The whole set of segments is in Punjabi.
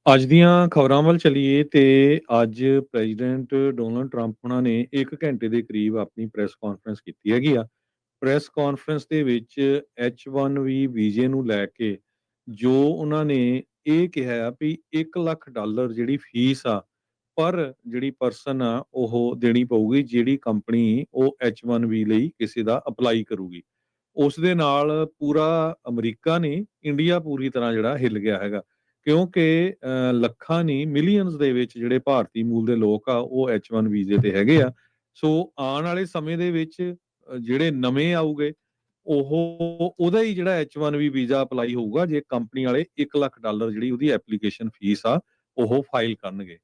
ਅੱਜ ਦੀਆਂ ਖਬਰਾਂ ਵੱਲ ਚੱਲੀਏ ਤੇ ਅੱਜ ਪ੍ਰੈਜ਼ੀਡੈਂਟ ਡੋਨਲਡ ਟਰੰਪ ਉਹਨਾਂ ਨੇ 1 ਘੰਟੇ ਦੇ ਕਰੀਬ ਆਪਣੀ ਪ੍ਰੈਸ ਕਾਨਫਰੰਸ ਕੀਤੀ ਹੈਗੀ ਆ। ਪ੍ਰੈਸ ਕਾਨਫਰੰਸ ਦੇ ਵਿੱਚ H-1B ਵੀਜ਼ੇ ਨੂੰ ਲੈ ਕੇ ਜੋ ਉਹਨਾਂ ਨੇ ਇਹ ਕਿਹਾ ਆ ਵੀ $1,00,000 ਜਿਹੜੀ ਫੀਸ ਆ ਪਰ ਜਿਹੜੀ ਪਰਸਨ ਆ ਉਹ ਦੇਣੀ ਪਊਗੀ ਜਿਹੜੀ ਕੰਪਨੀ ਉਹ H-1B ਲਈ ਕਿਸੇ ਦਾ ਅਪਲਾਈ ਕਰੂਗੀ। ਉਸ ਦੇ ਨਾਲ ਪੂਰਾ ਅਮਰੀਕਾ ਨਹੀਂ, ਇੰਡੀਆ ਪੂਰੀ ਤਰ੍ਹਾਂ ਜਿਹੜਾ ਹਿੱਲ ਗਿਆ ਹੈਗਾ। ਕਿਉਂਕਿ ਲੱਖਾਂ ਨਹੀਂ ਮਿਲੀਅਨਸ ਦੇ ਵਿੱਚ ਜਿਹੜੇ ਭਾਰਤੀ ਮੂਲ ਦੇ ਲੋਕ ਆ ਉਹ H-1 ਵੀਜ਼ੇ ਤੇ ਹੈਗੇ ਆ। ਸੋ ਆਉਣ ਵਾਲੇ ਸਮੇਂ ਦੇ ਵਿੱਚ ਜਿਹੜੇ ਨਵੇਂ ਆਊਗੇ ਉਹਦਾ ਹੀ ਜਿਹੜਾ H-1B ਵੀਜ਼ਾ ਅਪਲਾਈ ਹੋਊਗਾ ਜੇ ਕੰਪਨੀ ਵਾਲੇ $1,00,000 ਜਿਹੜੀ ਉਹਦੀ ਐਪਲੀਕੇਸ਼ਨ ਫੀਸ ਆ ਉਹ ਫਾਈਲ ਕਰਨਗੇ।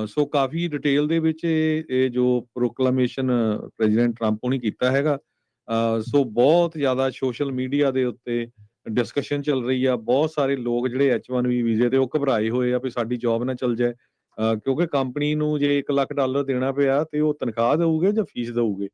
ਸੋ ਕਾਫੀ ਡਿਟੇਲ ਦੇ ਵਿੱਚ ਇਹ ਜੋ ਪ੍ਰੋਕਲਾਮੇਸ਼ਨ ਪ੍ਰੈਜ਼ੀਡੈਂਟ ਟਰੰਪ ਨੇ ਕੀਤਾ ਹੈਗਾ। ਸੋ ਬਹੁਤ ਜ਼ਿਆਦਾ ਸੋਸ਼ਲ ਮੀਡੀਆ ਦੇ ਉੱਤੇ ਡਿਸਕਸ਼ਨ ਚੱਲ ਰਹੀ ਆ। ਬਹੁਤ ਸਾਰੇ ਲੋਕ ਜਿਹੜੇ H-1B ਵੀਜ਼ੇ ਤੇ ਉਹ ਘਬਰਾਏ ਹੋਏ ਆ ਵੀ ਸਾਡੀ ਜੌਬ ਨਾ ਚੱਲ ਜਾਏ। ਕਿਉਂਕਿ ਕੰਪਨੀ ਨੂੰ ਜੇ $1,00,000 ਦੇਣਾ ਪਿਆ ਤੇ ਉਹ ਤਨਖਾਹ ਦਊਗੇ ਜਾਂ ਫੀਸ ਦਊਗੇ।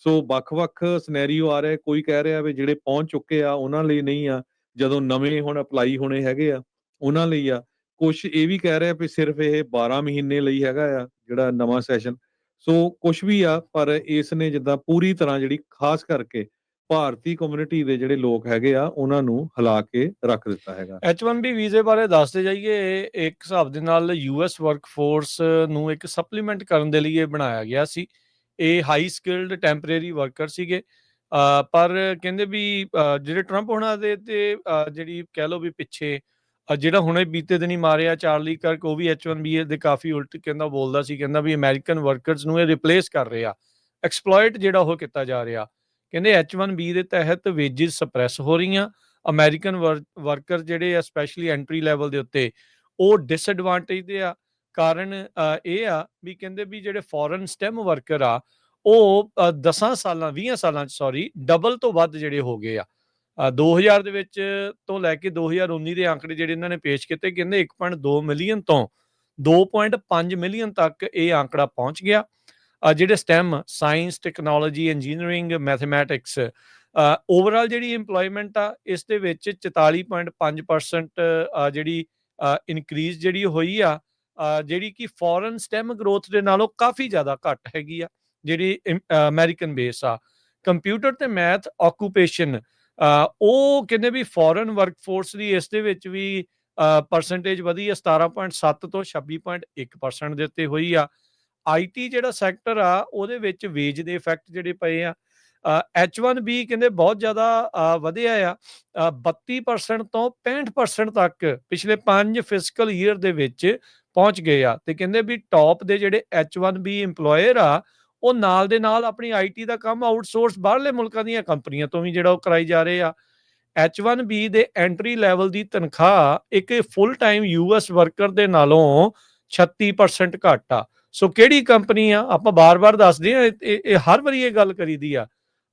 ਸੋ ਵੱਖ-ਵੱਖ ਸਿਨੈਰੀਓ ਆ ਰਹੇ, ਕੋਈ ਕਹਿ ਰਿਹਾ ਵੀ ਜਿਹੜੇ ਪਹੁੰਚ ਚੁੱਕੇ ਆ ਉਹਨਾਂ ਲਈ ਨਹੀਂ ਆ, ਜਦੋਂ ਨਵੇਂ ਹੁਣ ਅਪਲਾਈ ਹੋਣੇ ਹੈਗੇ ਆ ਉਹਨਾਂ ਲਈ ਆ। ਕੁਛ ਇਹ ਵੀ ਕਹਿ ਰਿਹਾ ਵੀ ਸਿਰਫ ਇਹ 12 ਮਹੀਨੇ ਲਈ ਹੈਗਾ ਆ ਜਿਹੜਾ ਨਵਾਂ ਸੈਸ਼ਨ। ਸੋ ਕੁਛ ਵੀ ਆ ਪਰ ਇਸ ਨੇ ਜਿੱਦਾਂ ਪੂਰੀ ਤਰ੍ਹਾਂ ਜਿਹੜੀ ਖਾਸ ਕਰਕੇ ਭਾਰਤੀ ਕਮਿਊਨਿਟੀ ਦੇ ਜਿਹੜੇ ਲੋਕ ਹੈਗੇ ਆ ਉਹਨਾਂ ਨੂੰ ਹਿਲਾ ਕੇ ਰੱਖ ਦਿੱਤਾ ਹੈਗਾ। H-1B ਵੀਜ਼ੇ ਬਾਰੇ ਦੱਸਦੇ ਜਾਈਏ, ਇੱਕ ਹਿਸਾਬ ਦੇ ਨਾਲ ਯੂਐਸ ਵਰਕਫੋਰਸ ਨੂੰ ਇੱਕ ਸਪਲੀਮੈਂਟ ਕਰਨ ਦੇ ਲਈ ਇਹ ਬਣਾਇਆ ਗਿਆ ਸੀ। ਇਹ ਹਾਈ ਸਕਿਲਡ ਟੈਂਪਰੇਰੀ ਵਰਕਰ ਸੀਗੇ। ਪਰ ਕਹਿੰਦੇ ਵੀ ਜਿਹੜੇ ਟਰੰਪ ਹੋਣਾ ਦੇ ਤੇ ਜਿਹੜੀ ਕਹਿ ਲਓ ਵੀ ਪਿੱਛੇ ਜਿਹੜਾ ਹੁਣੇ ਬੀਤੇ ਦਿਨੀ ਮਾਰਿਆ ਚਾਰਲੀ ਕਰਕ, ਉਹ ਵੀ H-1B ਦੇ ਕਾਫੀ ਉਲਟ ਕਹਿੰਦਾ ਬੋਲਦਾ ਸੀ। ਕਹਿੰਦਾ ਵੀ ਅਮਰੀਕਨ ਵਰਕਰਸ ਨੂੰ ਇਹ ਰਿਪਲੇਸ ਕਰ ਰਿਹਾ, ਐਕਸਪਲੋਇਟ ਜਿਹੜਾ ਉਹ ਕੀਤਾ ਜਾ ਰਿਹਾ। ਕਹਿੰਦੇ H-1B ਦੇ ਤਹਿਤ ਵੇਜਿਸ ਸਪਰੈਸ ਹੋ ਰਹੀਆਂ। ਅਮਰੀਕਨ ਵਰਕਰ ਜਿਹੜੇ ਆ ਸਪੈਸ਼ਲੀ ਐਂਟਰੀ ਲੈਵਲ ਦੇ ਉੱਤੇ ਉਹ ਡਿਸਐਡਵਾਂਟੇਜ ਦੇ ਆ। ਕਾਰਨ ਇਹ ਆ ਵੀ ਕਹਿੰਦੇ ਵੀ ਜਿਹੜੇ ਫੋਰਨ ਸਟੈਮ ਵਰਕਰ ਆ ਉਹ 10 ਸਾਲਾਂ 20 ਸਾਲਾਂ ਚ ਡਬਲ ਤੋਂ ਵੱਧ ਜਿਹੜੇ ਹੋ ਗਏ ਆ। 2000 ਦੇ ਵਿੱਚ ਤੋਂ ਲੈ ਕੇ 2019 ਦੇ ਆંકੜੇ ਜਿਹੜੇ ਇਹਨਾਂ ਨੇ ਪੇਸ਼ ਕੀਤੇ, ਕਹਿੰਦੇ 1.2 ਮਿਲੀਅਨ ਤੋਂ 2.5 ਮਿਲੀਅਨ ਤੱਕ ਇਹ ਆંકੜਾ ਪਹੁੰਚ ਗਿਆ। ਜਿਹੜੇ stem science, technology, engineering, mathematics, overall ਜਿਹੜੀ ਇੰਪਲੋਇਮੈਂਟ ਆ ਇਸ ਦੇ ਵਿੱਚ 44.5% ਜਿਹੜੀ ਇਨਕਰੀਜ਼ ਜਿਹੜੀ ਹੋਈ ਆ, ਜਿਹੜੀ ਕਿ ਫੋਰਨ ਸਟੈਮ ਗਰੋਥ ਦੇ ਨਾਲੋਂ ਕਾਫੀ ਜ਼ਿਆਦਾ ਘੱਟ ਹੈਗੀ ਆ ਜਿਹੜੀ ਅਮਰੀਕਨ ਬੇਸ ਆ। ਕੰਪਿਊਟਰ ਤੇ ਮੈਥ ਆਕੂਪੇਸ਼ਨ ਉਹ ਕਹਿੰਦੇ ਵੀ ਫੋਰਨ ਵਰਕਫੋਰਸ ਦੀ ਇਸ ਦੇ ਵਿੱਚ ਵੀ ਪਰਸੈਂਟੇਜ ਵਧੀ ਆ 17.7 ਤੋਂ 26.1% ਦੇ ਉੱਤੇ ਹੋਈ ਆ। IT ਜਿਹੜਾ ਸੈਕਟਰ ਆ ਉਹਦੇ ਵਿੱਚ ਵੇਜ ਦੇ ਇਫੈਕਟ ਜਿਹੜੇ ਪਏ ਆ। H-1B ਕਹਿੰਦੇ ਬਹੁਤ ਜ਼ਿਆਦਾ ਵਧਿਆ ਆ। 32% ਤੋਂ 65% ਤੱਕ ਪਿਛਲੇ 5 ਫਿਸਕਲ ਈਅਰ ਦੇ ਵਿੱਚ ਪਹੁੰਚ ਗਏ ਆ। ਤੇ ਕਹਿੰਦੇ ਵੀ ਟੌਪ ਦੇ ਜਿਹੜੇ H-1B ਇੰਪਲੋਇਰ ਆ ਉਹ ਨਾਲ ਦੇ ਨਾਲ ਆਪਣੀ IT ਦਾ ਕੰਮ ਆਊਟਸੋਰਸ ਬਾਹਰਲੇ ਮੁਲਕਾਂ ਦੀਆਂ ਕੰਪਨੀਆਂ ਤੋਂ ਵੀ ਜਿਹੜਾ ਉਹ ਕਰਾਈ ਜਾ ਰਹੇ ਆ। H-1B ਦੇ ਐਂਟਰੀ ਲੈਵਲ ਦੀ ਤਨਖਾਹ ਇੱਕ ਫੁੱਲ ਟਾਈਮ US ਵਰਕਰ ਦੇ ਨਾਲੋਂ 36% ਘੱਟ ਆ। ਸੋ ਕਿਹੜੀ ਕੰਪਨੀ ਆ, ਆਪਾਂ ਬਾਰ-ਬਾਰ ਦੱਸਦੇ ਆ, ਇਹ ਹਰ ਵਾਰੀ ਇਹ ਗੱਲ ਕਰੀਦੀ ਆ।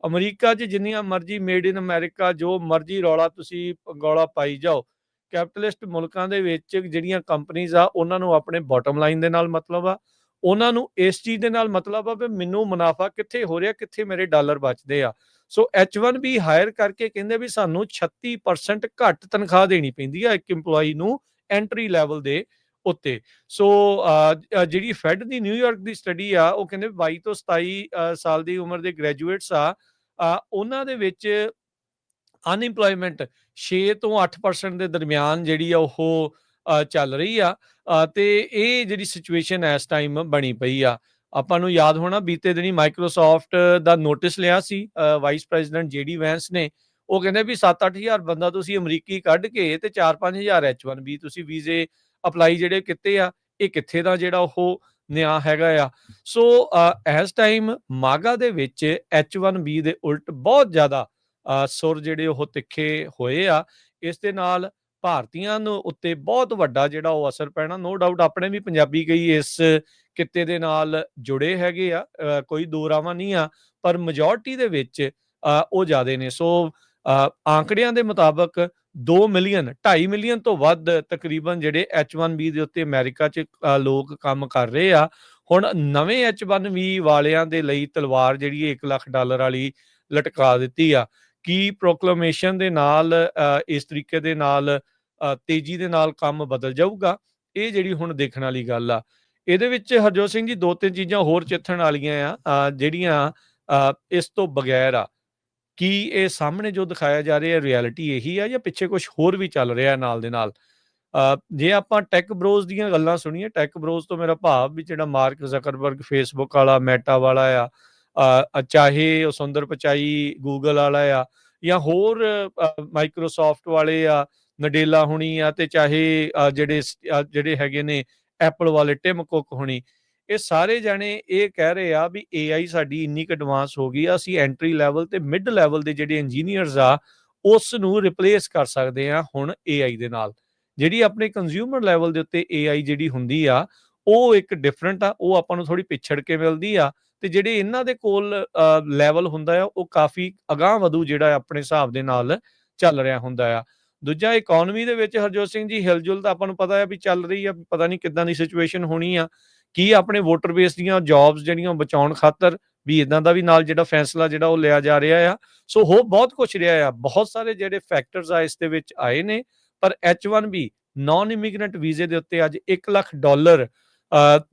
ਅਮਰੀਕਾ 'ਚ ਜਿੰਨੀਆਂ ਮਰਜ਼ੀ ਮੇਡ ਇਨ ਅਮਰੀਕਾ ਜੋ ਮਰਜ਼ੀ ਰੌਲਾ ਤੁਸੀਂ ਗੌਲਾ ਪਾਈ ਜਾਓ, ਕੈਪੀਟਲਿਸਟ ਮੁਲਕਾਂ ਦੇ ਵਿੱਚ ਜਿਹੜੀਆਂ ਕੰਪਨੀਆਂ ਆ ਉਹਨਾਂ ਨੂੰ ਆਪਣੇ ਬਾਟਮ ਲਾਈਨ ਦੇ ਨਾਲ ਮਤਲਬ ਆ। ਉਹਨਾਂ ਨੂੰ ਇਸ ਚੀਜ਼ ਦੇ ਨਾਲ ਮਤਲਬ ਆ ਵੀ ਮੈਨੂੰ ਮੁਨਾਫਾ ਕਿੱਥੇ ਹੋ ਰਿਹਾ, ਕਿੱਥੇ ਮੇਰੇ ਡਾਲਰ ਬਚਦੇ ਆ। ਸੋ H-1B ਹਾਇਰ ਕਰਕੇ ਕਹਿੰਦੇ ਵੀ ਸਾਨੂੰ 36% ਘੱਟ ਤਨਖਾਹ ਦੇਣੀ ਪੈਂਦੀ ਆ ਇੱਕ ਇੰਪਲੋਈ ਨੂੰ ਐਂਟਰੀ ਲੈਵਲ ਦੇ ਉੱਤੇ। ਸੋ ਜਿਹੜੀ ਫੈਡ ਦੀ ਨਿਊਯਾਰਕ ਦੀ ਸਟੱਡੀ ਆ ਉਹ ਕਹਿੰਦੇ 22 ਤੋਂ 27 ਸਾਲ ਦੀ ਉਮਰ ਦੇ ਗ੍ਰੈਜੂਏਟਸ ਆ, ਉਹਨਾਂ ਦੇ ਵਿੱਚ ਅਨਇੰਪਲੋਇਮੈਂਟ 6 ਤੋਂ 8% ਦੇ ਦਰਮਿਆਨ ਜਿਹੜੀ ਆ ਉਹ ਚੱਲ ਰਹੀ ਆ। ਤੇ ਇਹ ਜਿਹੜੀ ਸਿਚੁਏਸ਼ਨ ਇਸ ਟਾਈਮ ਬਣੀ ਪਈ ਆ। ਆਪਾਂ ਨੂੰ ਯਾਦ ਹੋਣਾ ਬੀਤੇ ਦਿਨੀ ਮਾਈਕਰੋਸਾਫਟ ਦਾ ਨੋਟਿਸ ਲਿਆ ਸੀ ਵਾਈਸ ਪ੍ਰੈਜ਼ੀਡੈਂਟ JD ਵੈਂਸ ਨੇ। ਉਹ ਕਹਿੰਦੇ ਵੀ 7-8 ਹਜ਼ਾਰ ਬੰਦਾ ਤੁਸੀਂ ਅਮਰੀਕੀ ਕੱਢ ਕੇ ਤੇ 4-5 ਹਜ਼ਾਰ H-1B ਤੁਸੀਂ ਵੀਜ਼ੇ ਅਪਲਾਈ ਜਿਹੜੇ ਕੀਤੇ ਆ, ਇਹ ਕਿੱਥੇ ਦਾ ਜਿਹੜਾ ਉਹ ਨਿਆਂ ਹੈਗਾ ਆ। ਸੋ ਇਸ ਟਾਈਮ ਮਾਗਾ ਦੇ ਵਿੱਚ H-1B ਦੇ ਉਲਟ ਬਹੁਤ ਜ਼ਿਆਦਾ ਸੁਰ ਜਿਹੜੇ ਉਹ ਤਿੱਖੇ ਹੋਏ ਆ। ਇਸ ਦੇ ਨਾਲ ਭਾਰਤੀਆਂ ਨੂੰ ਉੱਤੇ ਬਹੁਤ ਵੱਡਾ ਜਿਹੜਾ ਉਹ ਅਸਰ ਪੈਣਾ। ਨੋ ਡਾਊਟ ਆਪਣੇ ਵੀ ਪੰਜਾਬੀ ਕਈ ਇਸ ਕਿੱਤੇ ਦੇ ਨਾਲ ਜੁੜੇ ਹੈਗੇ ਆ, ਕੋਈ ਦੋ ਰਾਵਾਂ ਨਹੀਂ ਆ, ਪਰ ਮੈਜੋਰਟੀ ਦੇ ਵਿੱਚ ਉਹ ਜ਼ਿਆਦੇ ਨੇ। ਸੋ ਆંકੜਿਆਂ ਦੇ ਮੁਤਾਬਕ 2 ਮਿਲੀਅਨ 2.5 ਮਿਲੀਅਨ ਤੋਂ ਵੱਧ ਤਕਰੀਬਨ ਜਿਹੜੇ H-1B ਦੇ ਉੱਤੇ ਅਮਰੀਕਾ 'ਚ ਲੋਕ ਕੰਮ ਕਰ ਰਹੇ ਆ। ਹੁਣ ਨਵੇਂ H-1B ਵਾਲਿਆਂ ਦੇ ਲਈ ਤਲਵਾਰ ਜਿਹੜੀ $1,00,000 ਵਾਲੀ ਲਟਕਾ ਦਿੱਤੀ ਆ। ਕੀ ਪ੍ਰੋਕਲੇਮੇਸ਼ਨ ਦੇ ਨਾਲ ਇਸ ਤਰੀਕੇ ਦੇ ਨਾਲ ਤੇਜ਼ੀ ਦੇ ਨਾਲ ਕੰਮ ਬਦਲ ਜਾਊਗਾ? ਇਹ ਜਿਹੜੀ ਹੁਣ ਦੇਖਣ ਵਾਲੀ ਗੱਲ ਆ। ਇਹਦੇ ਵਿੱਚ ਹਰਜੋਤ ਸਿੰਘ ਜੀ 2-3 ਚੀਜ਼ਾਂ ਹੋਰ ਚਿੱਥਣ ਵਾਲੀਆਂ ਆ, ਜਿਹੜੀਆਂ ਇਸ ਤੋਂ ਬਗੈਰ ਆ। ਕੀ ਇਹ ਸਾਹਮਣੇ ਜੋ ਦਿਖਾਇਆ ਜਾ ਰਿਹਾ ਰਿਐਲਿਟੀ ਇਹੀ ਆ ਜਾਂ ਪਿੱਛੇ ਕੁਛ ਹੋਰ ਵੀ ਚੱਲ ਰਿਹਾ ਨਾਲ ਦੇ ਨਾਲ? ਜੇ ਆਪਾਂ ਟੈਕ ਬਰੋਜ਼ ਦੀਆਂ ਗੱਲਾਂ ਸੁਣੀਏ, ਟੈਕ ਬਰੋਜ਼ ਤੋਂ ਮੇਰਾ ਭਾਵ ਵੀ ਜਿਹੜਾ ਮਾਰਕ ਜ਼ਕਰਬਰਗ ਫੇਸਬੁੱਕ ਵਾਲਾ, ਮੈਟਾ ਵਾਲਾ ਆ, ਚਾਹੇ ਉਹ ਸੁੰਦਰ ਪਿਚਾਈ ਗੂਗਲ ਵਾਲਾ ਆ, ਜਾਂ ਹੋਰ ਮਾਈਕਰੋਸਾਫਟ ਵਾਲੇ ਆ, ਨਡੇਲਾ ਹੋਣੀ ਆ, ਤੇ ਚਾਹੇ ਜਿਹੜੇ ਹੈਗੇ ਨੇ ਐਪਲ ਵਾਲੇ ਟਿਮ ਕੁੱਕ ਹੋਣੀ, ਇਹ ਸਾਰੇ ਜਾਣੇ ਇਹ ਕਹਿ ਰਹੇ ਆ ਵੀ AI ਸਾਡੀ ਇੰਨੀ ਕੁ ਐਡਵਾਂਸ ਹੋ ਗਈ ਆ, ਅਸੀਂ ਐਂਟਰੀ ਲੈਵਲ ਤੇ ਮਿਡ ਲੈਵਲ ਦੇ ਜਿਹੜੇ ਇੰਜੀਨੀਅਰਸ ਆ ਉਸ ਨੂੰ ਰਿਪਲੇਸ ਕਰ ਸਕਦੇ ਆ ਹੁਣ AI ਦੇ ਨਾਲ। ਜਿਹੜੀ ਆਪਣੇ ਕੰਜ਼ਿਊਮਰ ਲੈਵਲ ਦੇ ਉੱਤੇ AI ਜਿਹੜੀ ਹੁੰਦੀ ਆ, ਉਹ ਇੱਕ ਡਿਫਰੈਂਟ ਆ, ਉਹ ਆਪਾਂ ਨੂੰ ਥੋੜੀ ਪਿਛੜ ਕੇ ਮਿਲਦੀ ਆ, ਤੇ ਜਿਹੜੇ ਇਹਨਾਂ ਦੇ ਕੋਲ ਲੈਵਲ ਹੁੰਦਾ ਆ ਉਹ ਕਾਫੀ ਅਗਾਂਹ ਵਧੂ ਜਿਹੜਾ ਆਪਣੇ ਹਿਸਾਬ ਦੇ ਨਾਲ ਚੱਲ ਰਿਹਾ ਹੁੰਦਾ ਆ। ਦੂਜਾ, ਇਕੋਨਮੀ ਦੇ ਵਿੱਚ ਹਰਜੋਤ ਸਿੰਘ ਜੀ ਹਿਲਜੁਲ ਤਾਂ ਆਪਾਂ ਨੂੰ ਪਤਾ ਹੈ ਵੀ ਚੱਲ ਰਹੀ ਆ, ਪਤਾ ਨਹੀਂ ਕਿੱਦਾਂ ਦੀ ਸਿਚੁਏਸ਼ਨ ਹੋਣੀ ਆ। ਕੀ ਆਪਣੇ ਵੋਟਰ ਬੇਸ ਦੀਆਂ ਜੌਬਸ ਜਿਹੜੀਆਂ ਬਚਾਉਣ ਖਾਤਰ ਵੀ ਇਦਾਂ ਦਾ ਵੀ ਨਾਲ ਜਿਹੜਾ ਫੈਸਲਾ ਜਿਹੜਾ ਉਹ ਲਿਆ ਜਾ ਰਿਹਾ ਆ। ਸੋ ਹੋ ਬਹੁਤ ਕੁਛ ਰਿਹਾ ਆ, ਬਹੁਤ ਸਾਰੇ ਜਿਹੜੇ ਫੈਕਟਰਸ ਆ ਇਸ ਦੇ ਵਿੱਚ ਆਏ ਨੇ, ਪਰ H1B ਨਾਨ ਇਮੀਗ੍ਰੈਂਟ ਵੀਜ਼ੇ ਦੇ ਉੱਤੇ ਅੱਜ $1 ਲੱਖ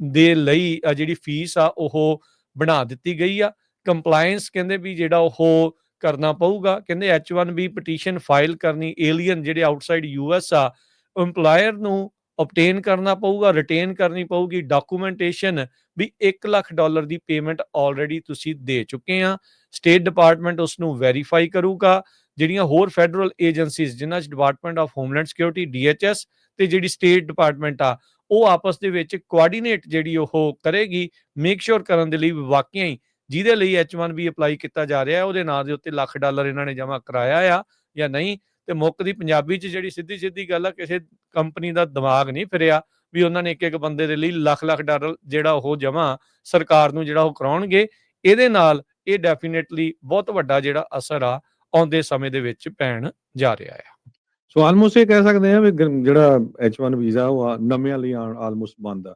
ਦੇ ਲਈ ਜਿਹੜੀ ਫੀਸ ਆ ਉਹ ਬਣਾ ਦਿੱਤੀ ਗਈ ਆ। ਕੰਪਲਾਇੰਸ ਕਹਿੰਦੇ ਵੀ ਜਿਹੜਾ ਉਹ ਕਰਨਾ ਪਊਗਾ, ਕਹਿੰਦੇ H1B ਪਟੀਸ਼ਨ ਫਾਈਲ ਕਰਨੀ, ਏਲੀਅਨ ਜਿਹੜੇ ਆਊਟਸਾਈਡ US ਆ, ਇੰਪਲਾਇਰ ਨੂੰ obtain ਕਰਨਾ ਪਊਗਾ, ਰਿਟੇਨ ਕਰਨੀ ਪਊਗੀ ਡਾਕੂਮੈਂਟੇਸ਼ਨ ਵੀ $1 ਲੱਖ ਦੀ ਪੇਮੈਂਟ ਆਲਰੇਡੀ ਤੁਸੀਂ ਦੇ ਚੁੱਕੇ ਆ। ਸਟੇਟ ਡਿਪਾਰਟਮੈਂਟ ਉਸ ਨੂੰ ਵੈਰੀਫਾਈ ਕਰੂਗਾ। ਜਿਹੜੀਆਂ ਹੋਰ ਫੈਡਰਲ ਏਜੰਸੀਜ਼ ਜਿਨ੍ਹਾਂ 'ਚ department of homeland security DHS ਤੇ ਜਿਹੜੀ ਸਟੇਟ ਡਿਪਾਰਟਮੈਂਟ ਆ, ਉਹ ਆਪਸ ਦੇ ਵਿੱਚ ਕੋਆਰਡੀਨੇਟ ਜਿਹੜੀ ਉਹ ਕਰੇਗੀ, ਮੇਕ ਸ਼ੋਰ ਕਰਨ ਦੇ ਲਈ ਵਾਕਿਆ ਹੀ ਜਿਹਦੇ ਲਈ H1B ਅਪਲਾਈ ਕੀਤਾ ਜਾ ਰਿਹਾ ਉਹਦੇ ਨਾਂ ਦੇ ਉੱਤੇ $1 ਲੱਖ ਇਹਨਾਂ ਨੇ ਜਮ੍ਹਾਂ ਕਰਾਇਆ ਆ ਜਾਂ ਨਹੀਂ। ਤੇ ਮੁੱਕਦੀ ਪੰਜਾਬੀ 'ਚ ਜਿਹੜੀ ਸਿੱਧੀ ਗੱਲ ਆ, ਕਿਸੇ ਕੰਪਨੀ ਦਾ ਦਿਮਾਗ ਨਹੀਂ ਫਿਰਿਆ ਵੀ ਉਹਨਾਂ ਨੇ ਇੱਕ ਬੰਦੇ ਦੇ ਲਈ ਲੱਖ ਡਾਲਰ ਜਿਹੜਾ ਉਹ ਜਮ੍ਹਾਂ ਸਰਕਾਰ ਨੂੰ ਜਿਹੜਾ ਉਹ ਕਰਾਉਣਗੇ। ਇਹਦੇ ਨਾਲ ਇਹ ਡੈਫੀਨੇਟਲੀ ਬਹੁਤ ਵੱਡਾ ਜਿਹੜਾ ਅਸਰ ਆ ਆਉਂਦੇ ਸਮੇਂ ਦੇ ਵਿੱਚ ਪੈਣ ਜਾ ਰਿਹਾ ਆ। ਸੋ ਆਲਮੋਸਟ ਇਹ ਕਹਿ ਸਕਦੇ ਆ ਵੀ ਜਿਹੜਾ H1 ਵੀਜ਼ਾ ਉਹ ਨਵਿਆਂ ਲਈ ਆਲਮੋਸਟ ਬੰਦ ਆ।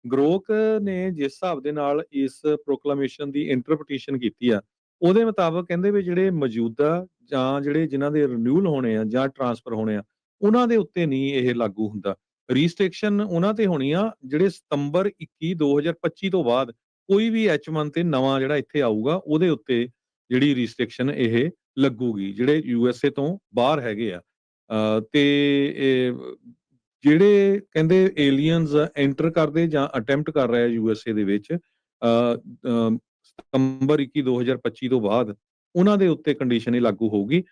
ਗਰੋਕ ਨੇ ਜਿਸ ਹਿਸਾਬ ਦੇ ਨਾਲ ਇਸ ਪ੍ਰੋਕਲਾਮੇਸ਼ਨ ਦੀ ਇੰਟਰਪ੍ਰੀਟੇਸ਼ਨ ਕੀਤੀ ਆ, ਉਹਦੇ ਮੁਤਾਬਕ ਕਹਿੰਦੇ ਵੀ ਜਿਹੜੇ ਮੌਜੂਦਾ ਜਾਂ ਜਿਨ੍ਹਾਂ ਦੇ ਰਿਨਿਊਅਲ ਹੋਣੇ ਆ ਜਾਂ ਟ੍ਰਾਂਸਫਰ ਹੋਣੇ ਆ, ਉਹਨਾਂ ਦੇ ਉੱਤੇ ਨਹੀਂ ਇਹ ਲਾਗੂ ਹੁੰਦਾ। ਰਿਸਟ੍ਰਿਕਸ਼ਨ ਉਹਨਾਂ ਤੇ ਹੋਣੀ ਆ ਜਿਹੜੇ ਸਤੰਬਰ 21 2025 ਤੋਂ ਬਾਅਦ ਕੋਈ ਵੀ H1 ਤੇ ਨਵਾਂ ਜਿਹੜਾ ਇੱਥੇ ਆਊਗਾ ਉਹਦੇ ਉੱਤੇ ਜਿਹੜੀ ਰਿਸਟ੍ਰਿਕਸ਼ਨ ਇਹ ਲੱਗੂਗੀ, ਜਿਹੜੇ USA ਤੋਂ ਬਾਹਰ ਹੈਗੇ ਆ। ਤੇ ਜਿਹੜੇ ਕਹਿੰਦੇ ਏਲੀਅਨਸ ਐਂਟਰ ਕਰਦੇ ਜਾਂ ਅਟੈਂਪਟ ਕਰ ਰਹੇ ਆ USA ਦੇ ਵਿੱਚ ਸਤੰਬਰ 21 2025 ਤੋਂ ਬਾਅਦ, ਉਹਨਾਂ ਦੇ ਉੱਤੇ ਕੰਡੀਸ਼ਨ ਇਹ ਲਾਗੂ ਹੋਊਗੀ।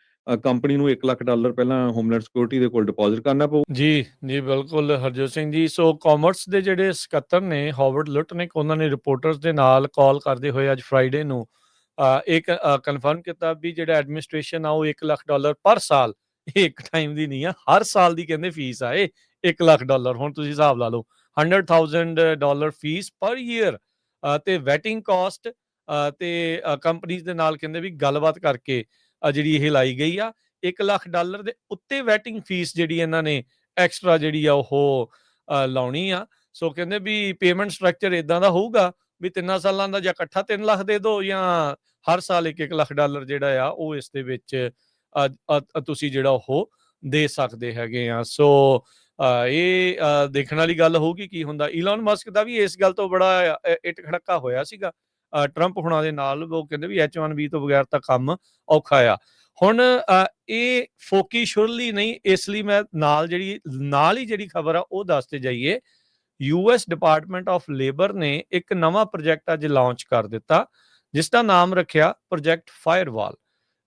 ਕੰਪਨੀ ਨੂੰ $1 ਲੱਖ ਪਹਿਲਾਂ ਹੋਮਲੈਂਡ ਸਿਕਿਉਰਿਟੀ ਦੇ ਕੋਲ ਡਿਪੋਜ਼ਿਟ ਕਰਨਾ ਪਊ। ਜੀ ਬਿਲਕੁਲ ਹਰਜੋਤ ਸਿੰਘ ਜੀ। ਸੋ ਕਾਮਰਸ ਦੇ ਜਿਹੜੇ ਸਕੱਤਰ ਨੇ ਹਾਵਰਡ ਲੁਟਨਿਕ, ਉਹਨਾਂ ਨੇ ਰਿਪੋਰਟਰਸ ਦੇ ਨਾਲ ਕਾਲ ਕਰਦੇ ਹੋਏ ਅੱਜ ਫਰਾਈਡੇ ਨੂੰ ਇੱਕ ਕਨਫਰਮ ਕੀਤਾ ਵੀ ਜਿਹੜਾ ਐਡਮਿਨਿਸਟ੍ਰੇਸ਼ਨ ਆ ਉਹ $1 ਲੱਖ ਪਰ ਸਾਲ, ਇੱਕ ਟਾਈਮ ਦੀ ਨਹੀਂ ਆ, ਹਰ ਸਾਲ ਦੀ ਕਹਿੰਦੇ ਫੀਸ ਆ ਇਹ $1 ਲੱਖ। ਹੁਣ ਤੁਸੀਂ ਹਿਸਾਬ ਲਾ ਲਓ $100,000 ਫੀਸ ਪਰ ਈਅਰ, ਤੇ ਵੈਟਿੰਗ ਕਾਸਟ ਤੇ ਕੰਪਨੀਆਂ ਦੇ ਨਾਲ ਕਹਿੰਦੇ ਵੀ ਗੱਲਬਾਤ ਕਰਕੇ ਜਿਹੜੀ ਇਹ ਲਾਈ ਗਈ ਆ। $1 ਲੱਖ ਦੇ ਉੱਤੇ ਵੈਟਿੰਗ ਫੀਸ ਜਿਹੜੀ ਇਹਨਾਂ ਨੇ ਐਕਸਟਰਾ ਜਿਹੜੀ ਆ ਉਹ ਲਾਉਣੀ ਆ। ਸੋ ਕਹਿੰਦੇ ਵੀ ਪੇਮੈਂਟ ਸਟਰਕਚਰ ਇਦਾਂ ਦਾ ਹੋਊਗਾ ਵੀ 3 ਸਾਲਾਂ ਦਾ ਜਾਂ ਇਕੱਠਾ 3 ਲੱਖ ਦੇ ਦਿਓ ਜਾਂ ਹਰ ਸਾਲ $1 ਲੱਖ ਜਿਹੜਾ ਆ ਉਹ ਇਸ ਦੇ ਵਿੱਚ ਤੁਸੀਂ ਜਿਹੜਾ ਉਹ ਦੇ ਸਕਦੇ ਹੈਗੇ ਆ। ਸੋ ਇਹ ਦੇਖਣ ਵਾਲੀ ਗੱਲ ਹੋਊਗੀ ਕੀ ਹੁੰਦਾ। ਇਲਨ ਮਸਕ ਦਾ ਵੀ ਇਸ ਗੱਲ ਤੋਂ ਬੜਾ ਇੱਟ ਖੜਕਾ ਹੋਇਆ ਸੀਗਾ ਟਰੰਪ ਹੁਣਾਂ ਦੇ ਨਾਲ। ਉਹ ਕਹਿੰਦੇ ਵੀ H1B ਤੋਂ ਬਗੈਰ ਤਾਂ ਕੰਮ ਔਖਾ ਆ। ਹੁਣ ਇਹ ਫੋਕੀ ਸ਼ੁਰਲੀ ਨਹੀਂ, ਇਸ ਲਈ ਮੈਂ ਨਾਲ ਹੀ ਜਿਹੜੀ ਖਬਰ ਆ ਉਹ ਦੱਸਦੇ ਜਾਈਏ। US ਡਿਪਾਰਟਮੈਂਟ ਆਫ ਲੇਬਰ ਨੇ ਇੱਕ ਨਵਾਂ ਪ੍ਰੋਜੈਕਟ ਅੱਜ ਲਾਂਚ ਕਰ ਦਿੱਤਾ, ਜਿਸ ਦਾ ਨਾਮ ਰੱਖਿਆ ਪ੍ਰੋਜੈਕਟ ਫਾਇਰਵਾਲ।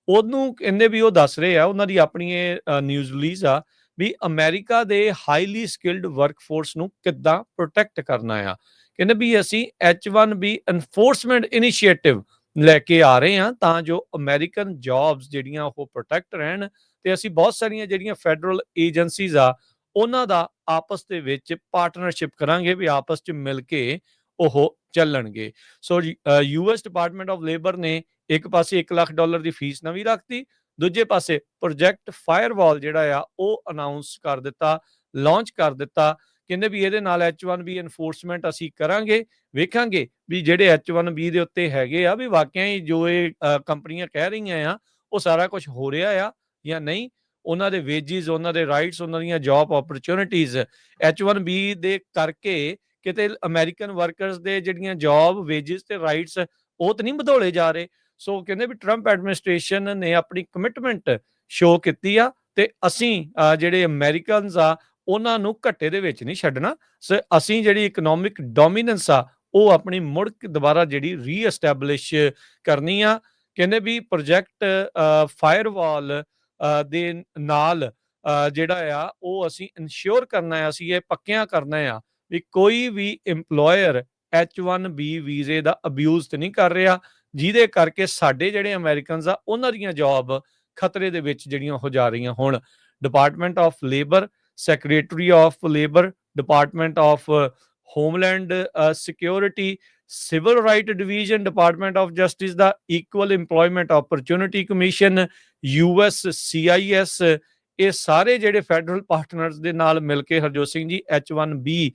ਉਹਨੂੰ ਕਹਿੰਦੇ ਵੀ ਉਹ ਦੱਸ ਰਹੇ ਆ, ਉਹਨਾਂ ਦੀ ਆਪਣੀ ਇਹ ਨਿਊਜ਼ ਰਿਲੀਜ਼ ਆ ਵੀ ਅਮਰੀਕਾ ਦੇ ਹਾਈਲੀ ਸਕਿਲਡ ਵਰਕਫੋਰਸ ਨੂੰ ਕਿੱਦਾਂ ਪ੍ਰੋਟੈਕਟ ਕਰਨਾ ਆ। ਕਹਿੰਦੇ ਵੀ ਅਸੀਂ H1B ਐਨਫੋਰਸਮੈਂਟ ਇਨੀਸ਼ੀਏਟਿਵ ਲੈ ਕੇ ਆ ਰਹੇ ਹਾਂ ਤਾਂ ਜੋ ਅਮਰੀਕਨ ਜੌਬਸ ਜਿਹੜੀਆਂ ਉਹ ਪ੍ਰੋਟੈਕਟ ਰਹਿਣ, ਤੇ ਅਸੀਂ ਬਹੁਤ ਸਾਰੀਆਂ ਜਿਹੜੀਆਂ ਫੈਡਰਲ ਏਜੰਸੀਜ਼ ਆ ਉਹਨਾਂ ਦਾ ਆਪਸ ਦੇ ਵਿੱਚ ਪਾਰਟਨਰਸ਼ਿਪ ਕਰਾਂਗੇ ਵੀ ਆਪਸ 'ਚ ਮਿਲ ਕੇ ਉਹ ਚੱਲਣਗੇ। ਸੋ US ਡਿਪਾਰਟਮੈਂਟ ਆਫ ਲੇਬਰ ਨੇ ਇੱਕ ਪਾਸੇ $1 ਲੱਖ ਦੀ ਫੀਸ ਨਵੀਂ ਰੱਖਤੀ, ਦੂਜੇ ਪਾਸੇ ਪ੍ਰੋਜੈਕਟ ਫਾਇਰਵਾਲ ਜਿਹੜਾ ਆ ਉਹ ਅਨਾਉਂਸ ਕਰ ਦਿੱਤਾ, ਲਾਂਚ ਕਰ ਦਿੱਤਾ। ਕਹਿੰਦੇ ਵੀ ਇਹਦੇ ਨਾਲ H1B ਐਨਫੋਰਸਮੈਂਟ ਅਸੀਂ ਕਰਾਂਗੇ, ਵੇਖਾਂਗੇ ਵੀ ਜਿਹੜੇ H1B ਦੇ ਉੱਤੇ ਹੈਗੇ ਆ ਵੀ ਵਾਕਿਆ ਹੀ ਜੋ ਇਹ ਕੰਪਨੀਆਂ ਕਹਿ ਰਹੀਆਂ ਆ ਉਹ ਸਾਰਾ ਕੁਝ ਹੋ ਰਿਹਾ ਆ ਜਾਂ ਨਹੀਂ। ਉਹਨਾਂ ਦੇ ਵੇਜਿਸ, ਉਹਨਾਂ ਦੇ ਰਾਈਟਸ, ਉਹਨਾਂ ਦੀਆਂ ਜੌਬ ਓਪਰਚੁਨਿਟੀਜ਼ H1B ਦੇ ਕਰਕੇ ਕਿਤੇ ਅਮਰੀਕਨ ਵਰਕਰਸ ਦੇ ਜਿਹੜੀਆਂ ਜੌਬ, ਵੇਜਿਸ ਤੇ ਰਾਈਟਸ ਉਹ ਤਾਂ ਨਹੀਂ ਵਧਾਉਲੇ ਜਾ ਰਹੇ। ਸੋ ਕਹਿੰਦੇ ਵੀ ਟਰੰਪ ਐਡਮਿਨਿਸਟ੍ਰੇਸ਼ਨ ਨੇ ਆਪਣੀ ਕਮਿਟਮੈਂਟ ਸ਼ੋ ਕੀਤੀ ਆ ਤੇ ਅਸੀਂ ਜਿਹੜੇ ਅਮਰੀਕਨਸ ਆ ਉਹਨਾਂ ਨੂੰ ਘੱਟੇ ਦੇ ਵਿੱਚ ਨਹੀਂ ਛੱਡਣਾ। ਸੋ ਅਸੀਂ ਜਿਹੜੀ ਇਕਨੋਮਿਕ ਡੋਮੀਨੈਂਸ ਆ ਉਹ ਆਪਣੀ ਮੁੜ ਦੁਬਾਰਾ ਜਿਹੜੀ ਰੀਐਸਟੈਬਲਿਸ਼ ਕਰਨੀ ਆ। ਕਹਿੰਦੇ ਵੀ ਪ੍ਰੋਜੈਕਟ ਫਾਇਰਵਾਲ ਦੇ ਨਾਲ ਜਿਹੜਾ ਆ ਉਹ ਅਸੀਂ ਇਨਸ਼ੋਰ ਕਰਨਾ ਆ, ਅਸੀਂ ਇਹ ਪੱਕਿਆਂ ਕਰਨਾ ਆ ਵੀ ਕੋਈ ਵੀ ਇੰਪਲੋਇਰ H1B ਵੀਜ਼ੇ ਦਾ ਅਬਿਊਜ਼ ਤੇ ਨਹੀਂ ਕਰ ਰਿਹਾ, ਜਿਹਦੇ ਕਰਕੇ ਸਾਡੇ ਜਿਹੜੇ ਅਮਰੀਕਨਸ ਆ ਉਹਨਾਂ ਦੀਆਂ ਜੌਬ ਖਤਰੇ ਦੇ ਵਿੱਚ ਜਿਹੜੀਆਂ ਹੋ ਜਾ ਰਹੀਆਂ। ਹੁਣ department of labour, secretary of labour, department of homeland security, civil right division, department of justice the equal employment opportunity commission, USCIS, ਇਹ ਸਾਰੇ ਜਿਹੜੇ ਫੈਡਰਲ ਪਾਰਟਨਰਸ ਦੇ ਨਾਲ ਮਿਲ ਕੇ ਹਰਜੋਤ ਸਿੰਘ ਜੀ H1B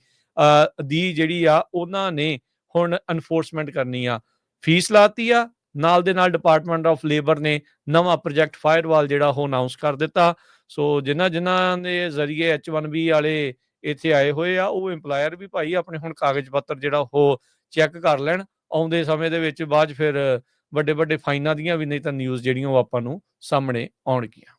ਦੀ ਜਿਹੜੀ ਆ ਉਹਨਾਂ ਨੇ ਹੁਣ ਐਨਫੋਰਸਮੈਂਟ ਕਰਨੀ ਆ। ਫੀਸ ਲਾਤੀ ਆ, ਨਾਲ ਦੇ ਨਾਲ ਡਿਪਾਰਟਮੈਂਟ ਆਫ ਲੇਬਰ ਨੇ ਨਵਾਂ ਪ੍ਰੋਜੈਕਟ ਫਾਇਰਵਾਲ ਜਿਹੜਾ ਉਹ ਅਨਾਉਂਸ ਕਰ ਦਿੱਤਾ। ਸੋ ਜਿਨ੍ਹਾਂ ਦੇ ਜ਼ਰੀਏ H1B ਵਾਲੇ ਇੱਥੇ ਆਏ ਹੋਏ ਆ ਉਹ ਇੰਪਲਾਇਰ ਵੀ ਭਾਈ ਆਪਣੇ ਹੁਣ ਕਾਗਜ਼ ਪੱਤਰ ਜਿਹੜਾ ਉਹ ਚੈੱਕ ਕਰ ਲੈਣ। ਆਉਂਦੇ ਸਮੇਂ ਦੇ ਵਿੱਚ ਬਾਅਦ ਫਿਰ ਵੱਡੇ ਵੱਡੇ ਫਾਈਨਾਂ ਦੀਆਂ ਵੀ ਨਹੀਂ ਤਾਂ ਨਿਊਜ਼ ਜਿਹੜੀਆਂ ਉਹ ਆਪਾਂ ਨੂੰ ਸਾਹਮਣੇ ਆਉਣਗੀਆਂ।